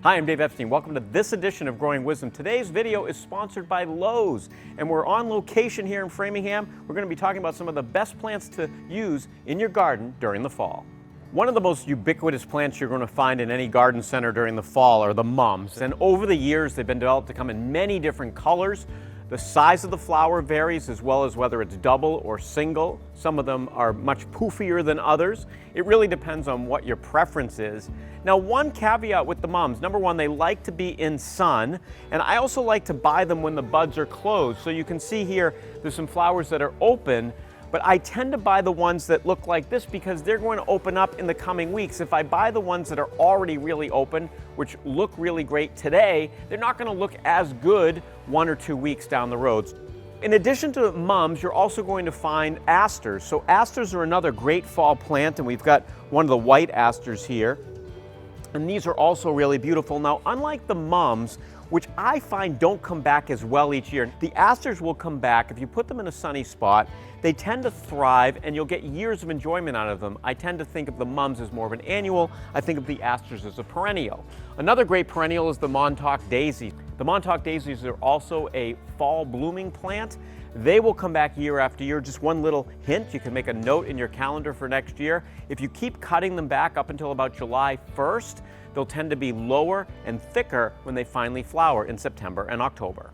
Hi, I'm Dave Epstein. Welcome to this edition of Growing Wisdom. Today's video is sponsored by Lowe's, and we're on location here in Framingham. We're going to be talking about some of the best plants to use in your garden during the fall. One of the most ubiquitous plants you're going to find in any garden center during the fall are the mums. And over the years, they've been developed to come in many different colors. The size of the flower varies, as well as whether it's double or single. Some of them are much poofier than others. It really depends on what your preference is. Now, one caveat with the mums, number one, they like to be in sun, and I also like to buy them when the buds are closed. So you can see here, there's some flowers that are open, but I tend to buy the ones that look like this because they're going to open up in the coming weeks. If I buy the ones that are already really open, which look really great today, they're not going to look as good 1 or 2 weeks down the road. In addition to mums, you're also going to find asters. So asters are another great fall plant, and we've got one of the white asters here. And these are also really beautiful. Now, unlike the mums, which I find don't come back as well each year, the asters will come back. If you put them in a sunny spot, they tend to thrive and you'll get years of enjoyment out of them. I tend to think of the mums as more of an annual. I think of the asters as a perennial. Another great perennial is the Montauk daisy. The Montauk daisies are also a fall blooming plant. They will come back year after year. Just one little hint, you can make a note in your calendar for next year. If you keep cutting them back up until about July 1st, they'll tend to be lower and thicker when they finally flower in September and October.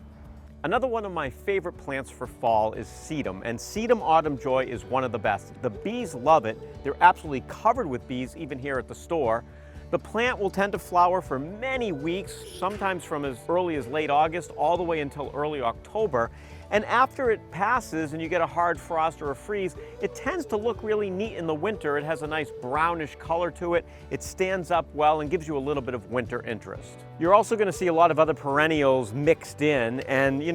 Another one of my favorite plants for fall is Sedum, and Sedum Autumn Joy is one of the best. The bees love it. They're absolutely covered with bees, even here at the store. The plant will tend to flower for many weeks, sometimes from as early as late August all the way until early October. And after it passes and you get a hard frost or a freeze, it tends to look really neat in the winter. It has a nice brownish color to it. It stands up well and gives you a little bit of winter interest. You're also going to see a lot of other perennials mixed in, and you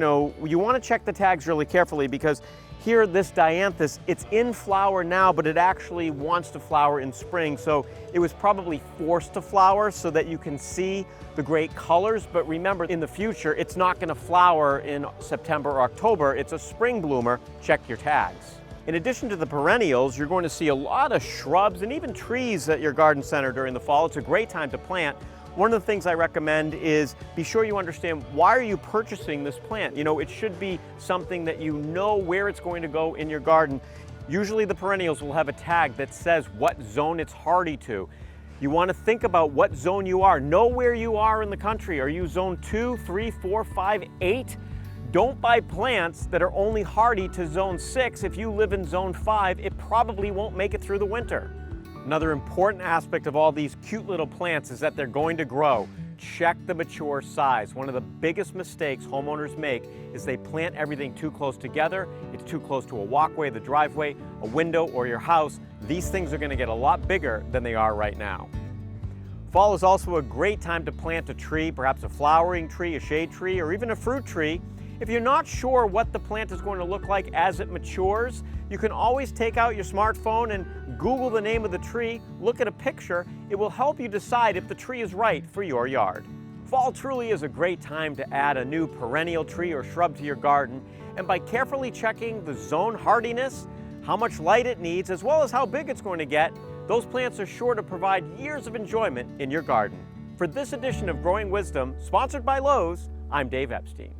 want to check the tags really carefully because here, this Dianthus, it's in flower now, but it actually wants to flower in spring. So it was probably forced to flower so that you can see the great colors. But remember, in the future, it's not going to flower in September or October. It's a spring bloomer. Check your tags. In addition to the perennials, you're going to see a lot of shrubs and even trees at your garden center during the fall. It's a great time to plant. One of the things I recommend is be sure you understand why are you purchasing this plant. It should be something that you know where it's going to go in your garden. Usually the perennials will have a tag that says what zone it's hardy to. You want to think about what zone you are. Know where you are in the country. Are you zone 2, 3, 4, 5, 8? Don't buy plants that are only hardy to zone 6. If you live in zone 5, it probably won't make it through the winter. Another important aspect of all these cute little plants is that they're going to grow. Check the mature size. One of the biggest mistakes homeowners make is they plant everything too close together. It's too close to a walkway, the driveway, a window, or your house. These things are going to get a lot bigger than they are right now. Fall is also a great time to plant a tree, perhaps a flowering tree, a shade tree, or even a fruit tree. If you're not sure what the plant is going to look like as it matures, you can always take out your smartphone and Google the name of the tree, look at a picture. It will help you decide if the tree is right for your yard. Fall truly is a great time to add a new perennial tree or shrub to your garden, and by carefully checking the zone hardiness, how much light it needs, as well as how big it's going to get, those plants are sure to provide years of enjoyment in your garden. For this edition of Growing Wisdom, sponsored by Lowe's, I'm Dave Epstein.